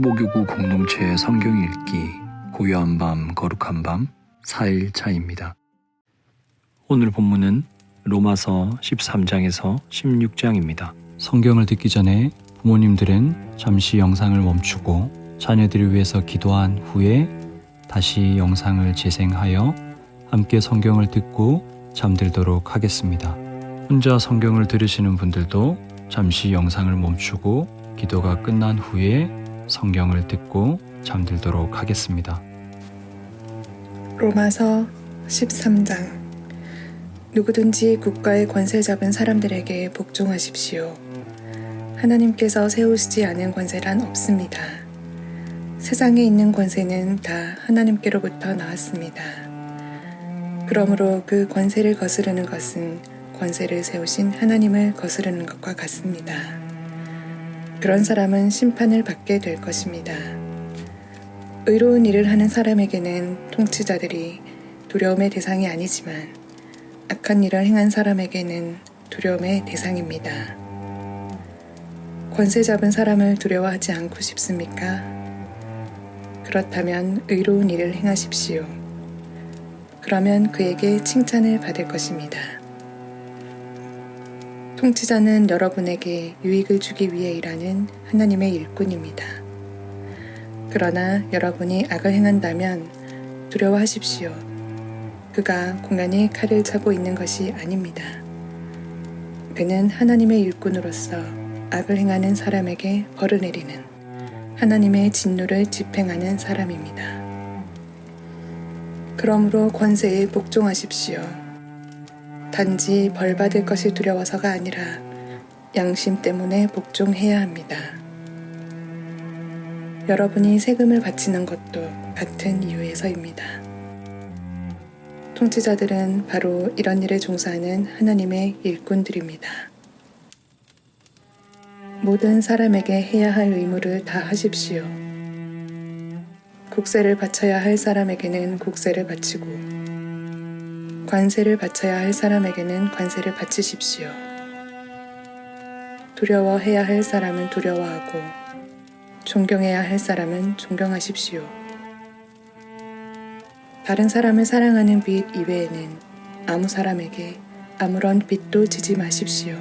수목요구 공동체 성경 읽기 고요한 밤 거룩한 밤 4일차입니다. 오늘 본문은 로마서 13장에서 16장입니다. 성경을 듣기 전에 부모님들은 잠시 영상을 멈추고 자녀들을 위해서 기도한 후에 다시 영상을 재생하여 함께 성경을 듣고 잠들도록 하겠습니다. 혼자 성경을 들으시는 분들도 잠시 영상을 멈추고 기도가 끝난 후에 성경을 듣고 잠들도록 하겠습니다. 로마서 13장. 누구든지 국가의 권세 잡은 사람들에게 복종하십시오. 하나님께서 세우시지 않은 권세란 없습니다. 세상에 있는 권세는 다 하나님께로부터 나왔습니다. 그러므로 그 권세를 거스르는 것은 권세를 세우신 하나님을 거스르는 것과 같습니다. 그런 사람은 심판을 받게 될 것입니다. 의로운 일을 하는 사람에게는 통치자들이 두려움의 대상이 아니지만 악한 일을 행한 사람에게는 두려움의 대상입니다. 권세 잡은 사람을 두려워하지 않고 싶습니까? 그렇다면 의로운 일을 행하십시오. 그러면 그에게 칭찬을 받을 것입니다. 통치자는 여러분에게 유익을 주기 위해 일하는 하나님의 일꾼입니다. 그러나 여러분이 악을 행한다면 두려워하십시오. 그가 공연히 칼을 차고 있는 것이 아닙니다. 그는 하나님의 일꾼으로서 악을 행하는 사람에게 벌을 내리는 하나님의 진노를 집행하는 사람입니다. 그러므로 권세에 복종하십시오. 단지 벌 받을 것이 두려워서가 아니라 양심 때문에 복종해야 합니다. 여러분이 세금을 바치는 것도 같은 이유에서입니다. 통치자들은 바로 이런 일에 종사하는 하나님의 일꾼들입니다. 모든 사람에게 해야 할 의무를 다 하십시오. 국세를 바쳐야 할 사람에게는 국세를 바치고 관세를 바쳐야 할 사람에게는 관세를 바치십시오. 두려워해야 할 사람은 두려워하고 존경해야 할 사람은 존경하십시오. 다른 사람을 사랑하는 빚 이외에는 아무 사람에게 아무런 빚도 지지 마십시오.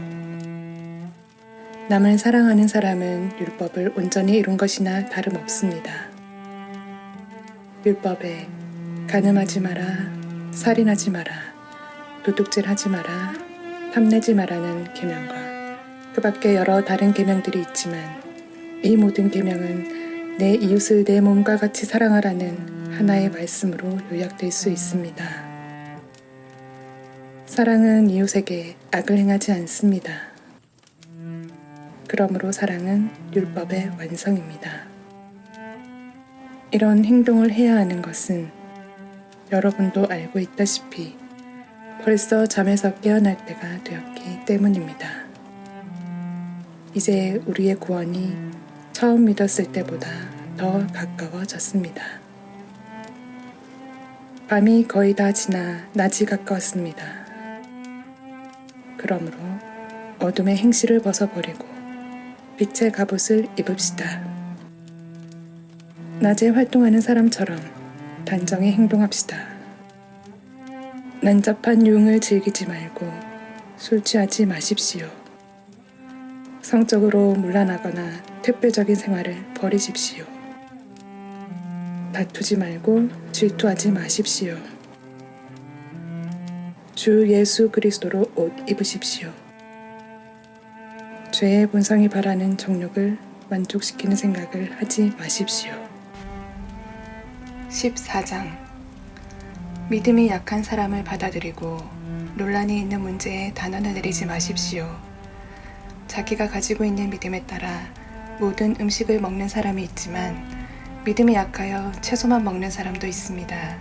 남을 사랑하는 사람은 율법을 온전히 이룬 것이나 다름없습니다. 율법에 간음하지 마라, 살인하지 마라, 도둑질하지 마라, 탐내지 마라는 계명과 그 밖에 여러 다른 계명들이 있지만 이 모든 계명은 내 이웃을 내 몸과 같이 사랑하라는 하나의 말씀으로 요약될 수 있습니다. 사랑은 이웃에게 악을 행하지 않습니다. 그러므로 사랑은 율법의 완성입니다. 이런 행동을 해야 하는 것은 여러분도 알고 있다시피 벌써 잠에서 깨어날 때가 되었기 때문입니다. 이제 우리의 구원이 처음 믿었을 때보다 더 가까워졌습니다. 밤이 거의 다 지나 낮이 가까웠습니다. 그러므로 어둠의 행실을 벗어버리고 빛의 갑옷을 입읍시다. 낮에 활동하는 사람처럼 단정히 행동합시다. 난잡한 유흥을 즐기지 말고 술 취하지 마십시오. 성적으로 문란하거나 특별적인 생활을 버리십시오. 다투지 말고 질투하지 마십시오. 주 예수 그리스도로 옷 입으십시오. 죄의 본성이 바라는 정욕을 만족시키는 생각을 하지 마십시오. 14장. 믿음이 약한 사람을 받아들이고 논란이 있는 문제에 단언을 내리지 마십시오. 자기가 가지고 있는 믿음에 따라 모든 음식을 먹는 사람이 있지만 믿음이 약하여 채소만 먹는 사람도 있습니다.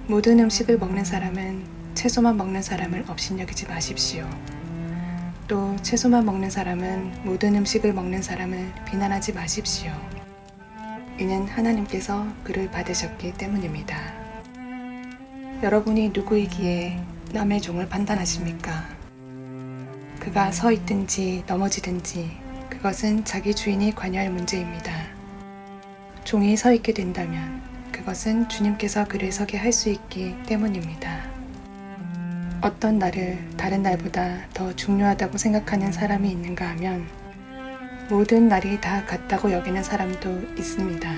모든 음식을 먹는 사람은 채소만 먹는 사람을 업신여기지 마십시오. 또 채소만 먹는 사람은 모든 음식을 먹는 사람을 비난하지 마십시오. 이는 하나님께서 그를 받으셨기 때문입니다. 여러분이 누구이기에 남의 종을 판단하십니까? 그가 서 있든지 넘어지든지 그것은 자기 주인이 관여할 문제입니다. 종이 서 있게 된다면 그것은 주님께서 그를 서게 할 수 있기 때문입니다. 어떤 날을 다른 날보다 더 중요하다고 생각하는 사람이 있는가 하면 모든 날이 다 같다고 여기는 사람도 있습니다.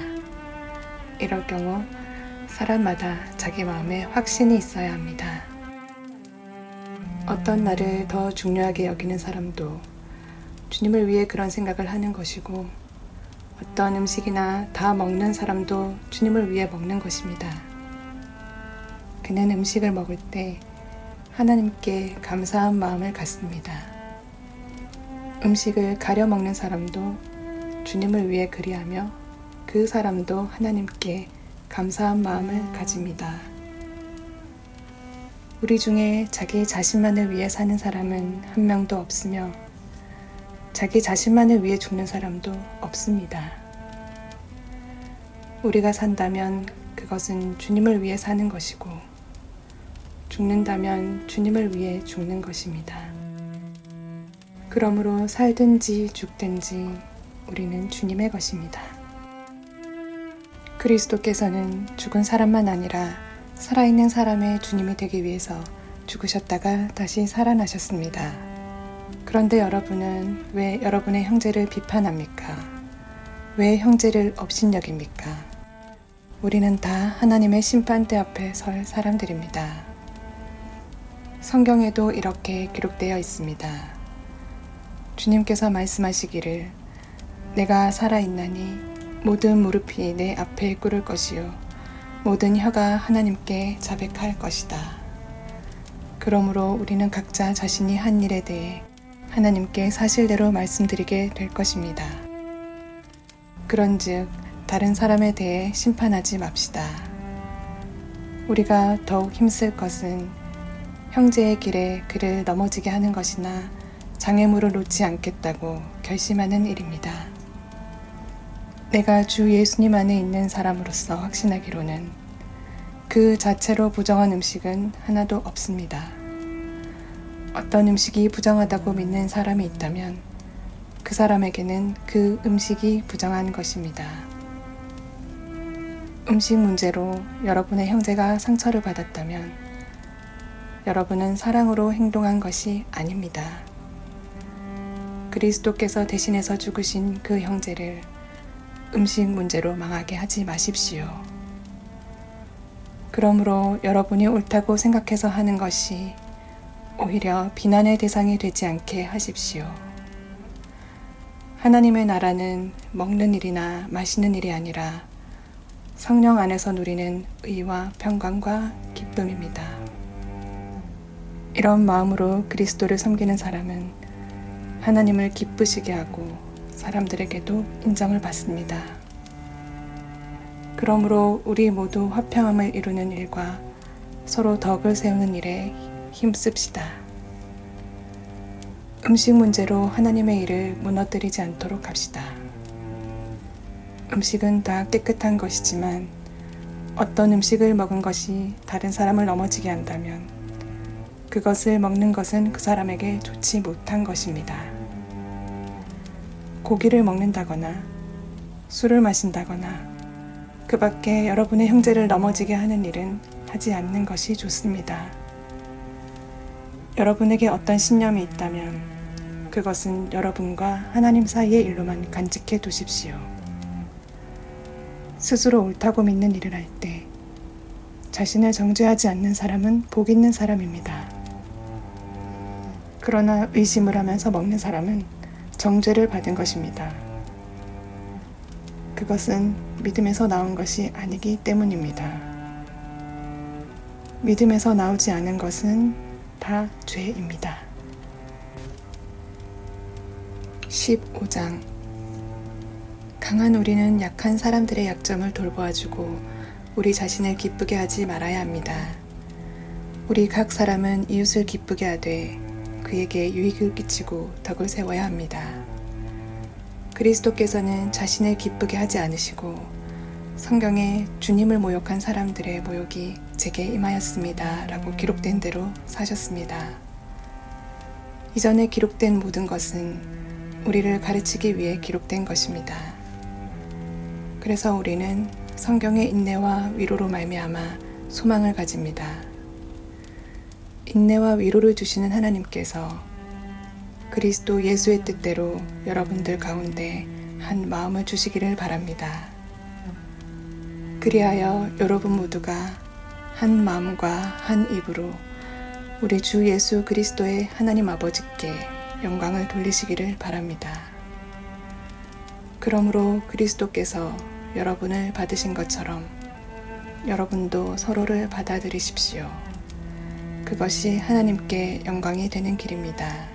이럴 경우 사람마다 자기 마음에 확신이 있어야 합니다. 어떤 날을 더 중요하게 여기는 사람도 주님을 위해 그런 생각을 하는 것이고, 어떤 음식이나 다 먹는 사람도 주님을 위해 먹는 것입니다. 그는 음식을 먹을 때 하나님께 감사한 마음을 갖습니다. 음식을 가려 먹는 사람도 주님을 위해 그리하며 그 사람도 하나님께 감사한 마음을 가집니다. 우리 중에 자기 자신만을 위해 사는 사람은 한 명도 없으며 자기 자신만을 위해 죽는 사람도 없습니다. 우리가 산다면 그것은 주님을 위해 사는 것이고, 죽는다면 주님을 위해 죽는 것입니다. 그러므로 살든지 죽든지 우리는 주님의 것입니다. 그리스도께서는 죽은 사람만 아니라 살아있는 사람의 주님이 되기 위해서 죽으셨다가 다시 살아나셨습니다. 그런데 여러분은 왜 여러분의 형제를 비판합니까? 왜 형제를 업신여깁니까? 우리는 다 하나님의 심판대 앞에 설 사람들입니다. 성경에도 이렇게 기록되어 있습니다. 주님께서 말씀하시기를 내가 살아있나니 모든 무릎이 내 앞에 꿇을 것이요 모든 혀가 하나님께 자백할 것이다. 그러므로 우리는 각자 자신이 한 일에 대해 하나님께 사실대로 말씀드리게 될 것입니다. 그런즉 다른 사람에 대해 심판하지 맙시다. 우리가 더욱 힘쓸 것은 형제의 길에 그를 넘어지게 하는 것이나 장애물을 놓지 않겠다고 결심하는 일입니다. 내가 주 예수님 안에 있는 사람으로서 확신하기로는 그 자체로 부정한 음식은 하나도 없습니다. 어떤 음식이 부정하다고 믿는 사람이 있다면 그 사람에게는 그 음식이 부정한 것입니다. 음식 문제로 여러분의 형제가 상처를 받았다면 여러분은 사랑으로 행동한 것이 아닙니다. 그리스도께서 대신해서 죽으신 그 형제를 음식 문제로 망하게 하지 마십시오. 그러므로 여러분이 옳다고 생각해서 하는 것이 오히려 비난의 대상이 되지 않게 하십시오. 하나님의 나라는 먹는 일이나 마시는 일이 아니라 성령 안에서 누리는 의와 평강과 기쁨입니다. 이런 마음으로 그리스도를 섬기는 사람은 하나님을 기쁘시게 하고 사람들에게도 인정을 받습니다. 그러므로 우리 모두 화평함을 이루는 일과 서로 덕을 세우는 일에 힘씁시다. 음식 문제로 하나님의 일을 무너뜨리지 않도록 합시다. 음식은 다 깨끗한 것이지만 어떤 음식을 먹은 것이 다른 사람을 넘어지게 한다면 그것을 먹는 것은 그 사람에게 좋지 못한 것입니다. 고기를 먹는다거나 술을 마신다거나 그 밖에 여러분의 형제를 넘어지게 하는 일은 하지 않는 것이 좋습니다. 여러분에게 어떤 신념이 있다면 그것은 여러분과 하나님 사이의 일로만 간직해 두십시오. 스스로 옳다고 믿는 일을 할 때 자신을 정죄하지 않는 사람은 복 있는 사람입니다. 그러나 의심을 하면서 먹는 사람은 정죄를 받은 것입니다. 그것은 믿음에서 나온 것이 아니기 때문입니다. 믿음에서 나오지 않은 것은 다 죄입니다. 15장 강한 우리는 약한 사람들의 약점을 돌보아주고 우리 자신을 기쁘게 하지 말아야 합니다. 우리 각 사람은 이웃을 기쁘게 하되 그에게 유익을 끼치고 덕을 세워야 합니다. 그리스도께서는 자신을 기쁘게 하지 않으시고 성경에 주님을 모욕한 사람들의 모욕이 제게 임하였습니다 라고 기록된 대로 사셨습니다. 이전에 기록된 모든 것은 우리를 가르치기 위해 기록된 것입니다. 그래서 우리는 성경의 인내와 위로로 말미암아 소망을 가집니다. 인내와 위로를 주시는 하나님께서 그리스도 예수의 뜻대로 여러분들 가운데 한 마음을 주시기를 바랍니다. 그리하여 여러분 모두가 한 마음과 한 입으로 우리 주 예수 그리스도의 하나님 아버지께 영광을 돌리시기를 바랍니다. 그러므로 그리스도께서 여러분을 받으신 것처럼 여러분도 서로를 받아들이십시오. 그것이 하나님께 영광이 되는 길입니다.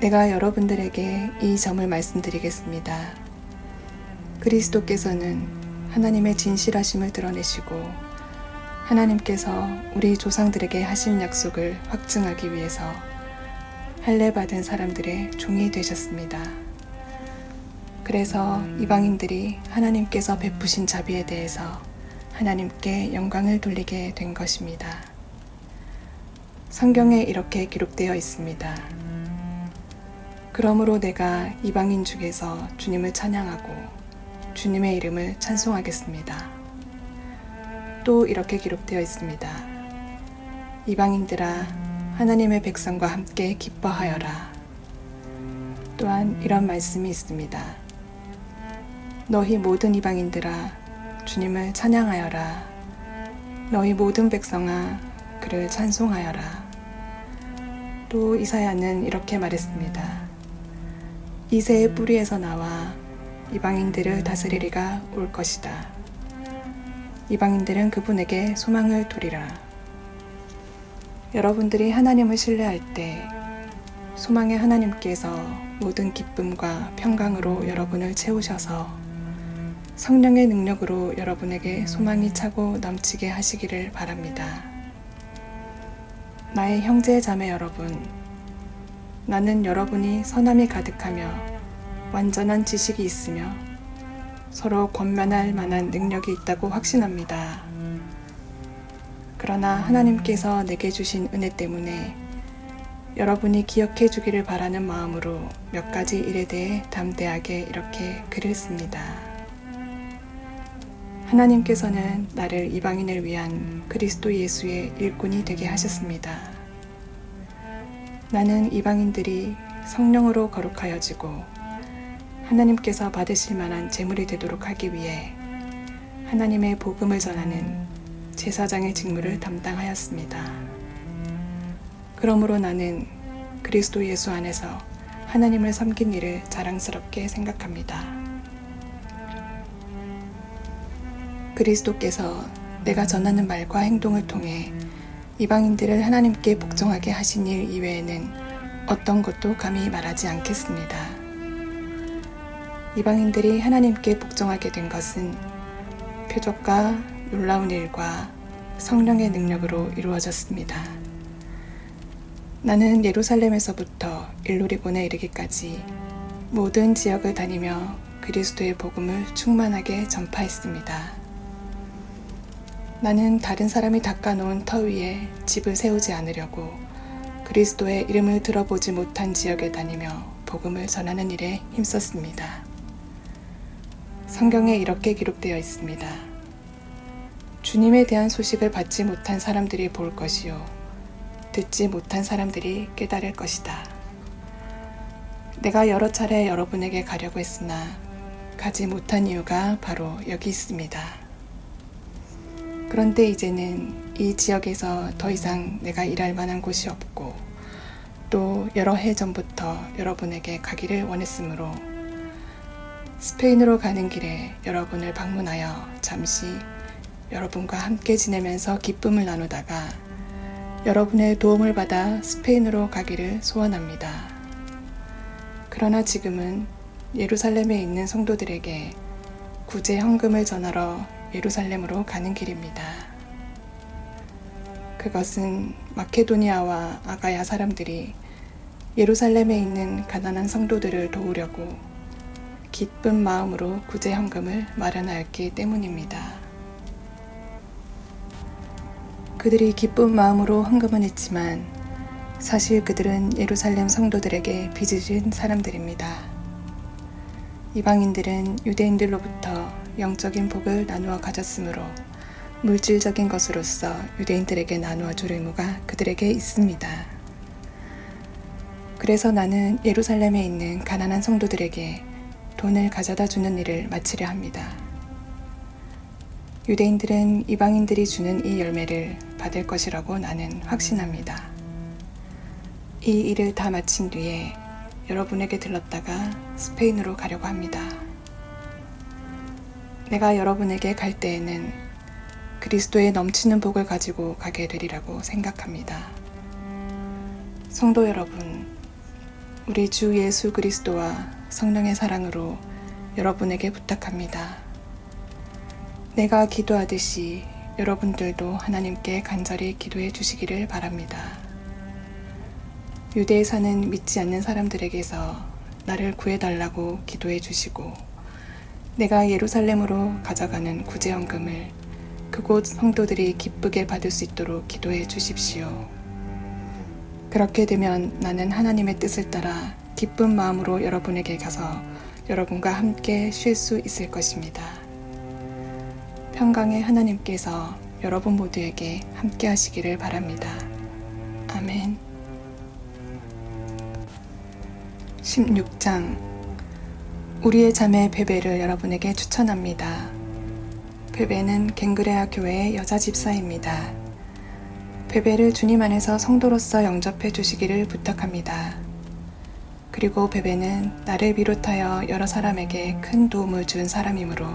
내가 여러분들에게 이 점을 말씀드리겠습니다. 그리스도께서는 하나님의 진실하심을 드러내시고 하나님께서 우리 조상들에게 하신 약속을 확증하기 위해서 할례 받은 사람들의 종이 되셨습니다. 그래서 이방인들이 하나님께서 베푸신 자비에 대해서 하나님께 영광을 돌리게 된 것입니다. 성경에 이렇게 기록되어 있습니다. 그러므로 내가 이방인 중에서 주님을 찬양하고 주님의 이름을 찬송하겠습니다. 또 이렇게 기록되어 있습니다. 이방인들아 하나님의 백성과 함께 기뻐하여라. 또한 이런 말씀이 있습니다. 너희 모든 이방인들아 주님을 찬양하여라. 너희 모든 백성아 그를 찬송하여라. 또 이사야는 이렇게 말했습니다. 이새의 뿌리에서 나와 이방인들을 다스리리가 올 것이다. 이방인들은 그분에게 소망을 두리라. 여러분들이 하나님을 신뢰할 때 소망의 하나님께서 모든 기쁨과 평강으로 여러분을 채우셔서 성령의 능력으로 여러분에게 소망이 차고 넘치게 하시기를 바랍니다. 나의 형제 자매 여러분, 나는 여러분이 선함이 가득하며 완전한 지식이 있으며 서로 권면할 만한 능력이 있다고 확신합니다. 그러나 하나님께서 내게 주신 은혜 때문에 여러분이 기억해 주기를 바라는 마음으로 몇 가지 일에 대해 담대하게 이렇게 글을 씁니다. 하나님께서는 나를 이방인을 위한 그리스도 예수의 일꾼이 되게 하셨습니다. 나는 이방인들이 성령으로 거룩하여지고 하나님께서 받으실 만한 제물이 되도록 하기 위해 하나님의 복음을 전하는 제사장의 직무를 담당하였습니다. 그러므로 나는 그리스도 예수 안에서 하나님을 섬긴 일을 자랑스럽게 생각합니다. 그리스도께서 내가 전하는 말과 행동을 통해 이방인들을 하나님께 복종하게 하신 일 이외에는 어떤 것도 감히 말하지 않겠습니다. 이방인들이 하나님께 복종하게 된 것은 표적과 놀라운 일과 성령의 능력으로 이루어졌습니다. 나는 예루살렘에서부터 일루리곤에 이르기까지 모든 지역을 다니며 그리스도의 복음을 충만하게 전파했습니다. 나는 다른 사람이 닦아놓은 터 위에 집을 세우지 않으려고 그리스도의 이름을 들어보지 못한 지역에 다니며 복음을 전하는 일에 힘썼습니다. 성경에 이렇게 기록되어 있습니다. 주님에 대한 소식을 받지 못한 사람들이 볼 것이요 듣지 못한 사람들이 깨달을 것이다. 내가 여러 차례 여러분에게 가려고 했으나 가지 못한 이유가 바로 여기 있습니다. 그런데 이제는 이 지역에서 더 이상 내가 일할 만한 곳이 없고 또 여러 해 전부터 여러분에게 가기를 원했으므로 스페인으로 가는 길에 여러분을 방문하여 잠시 여러분과 함께 지내면서 기쁨을 나누다가 여러분의 도움을 받아 스페인으로 가기를 소원합니다. 그러나 지금은 예루살렘에 있는 성도들에게 구제 헌금을 전하러 예루살렘으로 가는 길입니다. 그것은 마케도니아와 아가야 사람들이 예루살렘에 있는 가난한 성도들을 도우려고 기쁜 마음으로 구제 헌금을 마련하였기 때문입니다. 그들이 기쁜 마음으로 헌금은 했지만 사실 그들은 예루살렘 성도들에게 빚을 진 사람들입니다. 이방인들은 유대인들로부터 영적인 복을 나누어 가졌으므로 물질적인 것으로서 유대인들에게 나누어 줄 의무가 그들에게 있습니다. 그래서 나는 예루살렘에 있는 가난한 성도들에게 돈을 가져다 주는 일을 마치려 합니다. 유대인들은 이방인들이 주는 이 열매를 받을 것이라고 나는 확신합니다. 이 일을 다 마친 뒤에 여러분에게 들렀다가 스페인으로 가려고 합니다. 내가 여러분에게 갈 때에는 그리스도의 넘치는 복을 가지고 가게 되리라고 생각합니다. 성도 여러분, 우리 주 예수 그리스도와 성령의 사랑으로 여러분에게 부탁합니다. 내가 기도하듯이 여러분들도 하나님께 간절히 기도해 주시기를 바랍니다. 유대에 사는 믿지 않는 사람들에게서 나를 구해달라고 기도해 주시고, 내가 예루살렘으로 가져가는 구제헌금을 그곳 성도들이 기쁘게 받을 수 있도록 기도해 주십시오. 그렇게 되면 나는 하나님의 뜻을 따라 기쁜 마음으로 여러분에게 가서 여러분과 함께 쉴 수 있을 것입니다. 평강의 하나님께서 여러분 모두에게 함께 하시기를 바랍니다. 아멘. 16장. 우리의 자매 베베를 여러분에게 추천합니다. 베베는 갱그레아 교회의 여자 집사입니다. 베베를 주님 안에서 성도로서 영접해 주시기를 부탁합니다. 그리고 베베는 나를 비롯하여 여러 사람에게 큰 도움을 준 사람이므로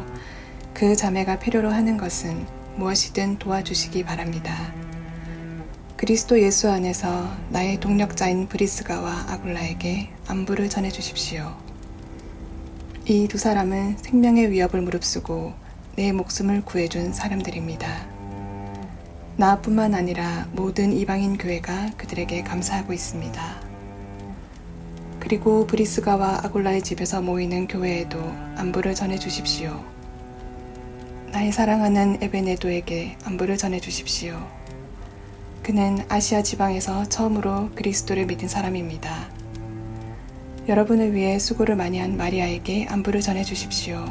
그 자매가 필요로 하는 것은 무엇이든 도와주시기 바랍니다. 그리스도 예수 안에서 나의 동력자인 브리스가와 아굴라에게 안부를 전해주십시오. 이 두 사람은 생명의 위협을 무릅쓰고 내 목숨을 구해준 사람들입니다. 나뿐만 아니라 모든 이방인 교회가 그들에게 감사하고 있습니다. 그리고 브리스가와 아굴라의 집에서 모이는 교회에도 안부를 전해주십시오. 나의 사랑하는 에베네도에게 안부를 전해주십시오. 그는 아시아 지방에서 처음으로 그리스도를 믿은 사람입니다. 여러분을 위해 수고를 많이 한 마리아에게 안부를 전해주십시오.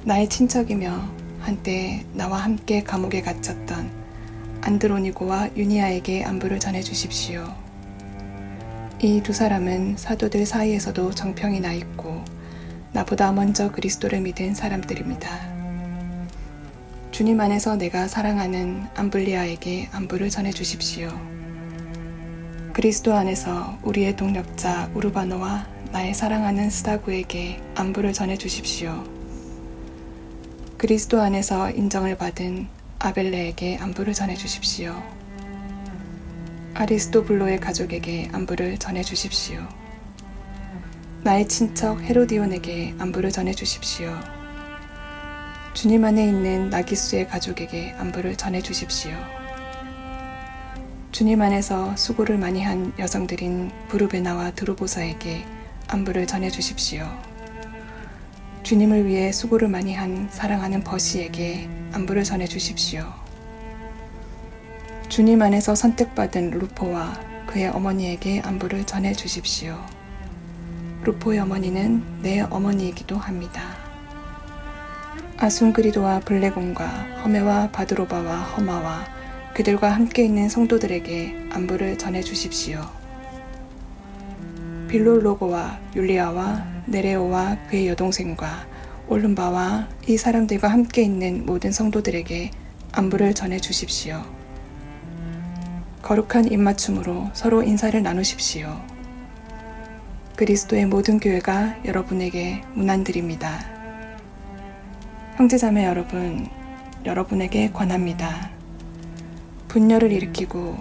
나의 친척이며 한때 나와 함께 감옥에 갇혔던 안드로니고와 유니아에게 안부를 전해주십시오. 이 두 사람은 사도들 사이에서도 정평이 나 있고 나보다 먼저 그리스도를 믿은 사람들입니다. 주님 안에서 내가 사랑하는 암블리아에게 안부를 전해주십시오. 그리스도 안에서 우리의 동력자 우르바노와 나의 사랑하는 스다구에게 안부를 전해주십시오. 그리스도 안에서 인정을 받은 아벨레에게 안부를 전해주십시오. 아리스토블로의 가족에게 안부를 전해주십시오. 나의 친척 헤로디온에게 안부를 전해주십시오. 주님 안에 있는 나기수의 가족에게 안부를 전해주십시오. 주님 안에서 수고를 많이 한 여성들인 부르베나와 드로보사에게 안부를 전해주십시오. 주님을 위해 수고를 많이 한 사랑하는 버시에게 안부를 전해주십시오. 주님 안에서 선택받은 루포와 그의 어머니에게 안부를 전해주십시오. 루포의 어머니는 내 어머니이기도 합니다. 아순그리도와 블레곤과 허메와 바드로바와 허마와 그들과 함께 있는 성도들에게 안부를 전해주십시오. 빌롤로고와 율리아와 네레오와 그의 여동생과 올름바와 이 사람들과 함께 있는 모든 성도들에게 안부를 전해주십시오. 거룩한 입맞춤으로 서로 인사를 나누십시오. 그리스도의 모든 교회가 여러분에게 문안드립니다. 형제자매 여러분, 여러분에게 권합니다. 분열을 일으키고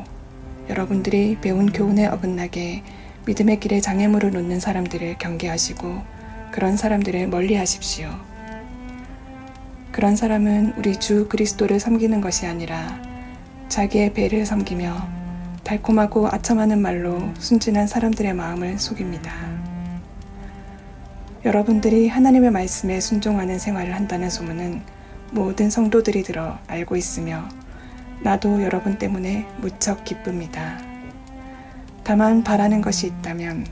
여러분들이 배운 교훈에 어긋나게 믿음의 길에 장애물을 놓는 사람들을 경계하시고 그런 사람들을 멀리 하십시오. 그런 사람은 우리 주 그리스도를 섬기는 것이 아니라 자기의 배를 섬기며 달콤하고 아첨하는 말로 순진한 사람들의 마음을 속입니다. 여러분들이 하나님의 말씀에 순종하는 생활을 한다는 소문은 모든 성도들이 들어 알고 있으며 나도 여러분 때문에 무척 기쁩니다. 다만 바라는 것이 있다면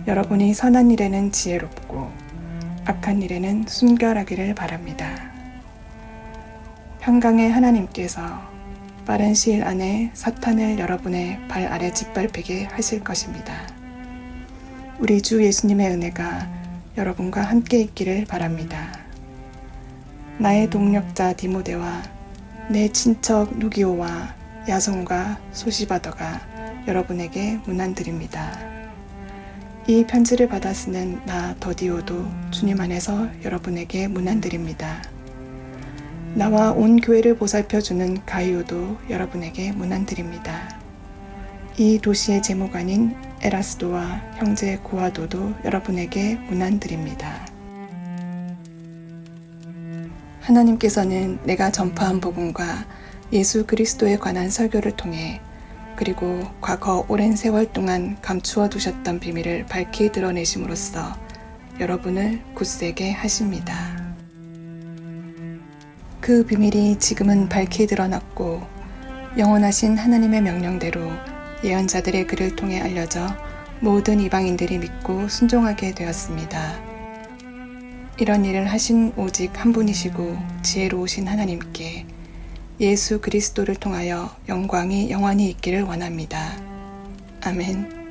여러분이 선한 일에는 지혜롭고 악한 일에는 순결하기를 바랍니다. 평강의 하나님께서 빠른 시일 안에 사탄을 여러분의 발 아래 짓밟히게 하실 것입니다. 우리 주 예수님의 은혜가 여러분과 함께 있기를 바랍니다. 나의 동력자 디모데와 내 친척 누기오와 야손과 소시바더가 여러분에게 문안드립니다. 이 편지를 받아 쓰는 나 더디오도 주님 안에서 여러분에게 문안드립니다. 나와 온 교회를 보살펴주는 가이오도 여러분에게 문안드립니다. 이 도시의 제무관인 에라스도와 형제 고아도도 여러분에게 문안드립니다. 하나님께서는 내가 전파한 복음과 예수 그리스도에 관한 설교를 통해 그리고 과거 오랜 세월 동안 감추어 두셨던 비밀을 밝히 드러내심으로써 여러분을 굳세게 하십니다. 그 비밀이 지금은 밝히 드러났고 영원하신 하나님의 명령대로 예언자들의 글을 통해 알려져 모든 이방인들이 믿고 순종하게 되었습니다. 이런 일을 하신 오직 한 분이시고 지혜로우신 하나님께 예수 그리스도를 통하여 영광이 영원히 있기를 원합니다. 아멘.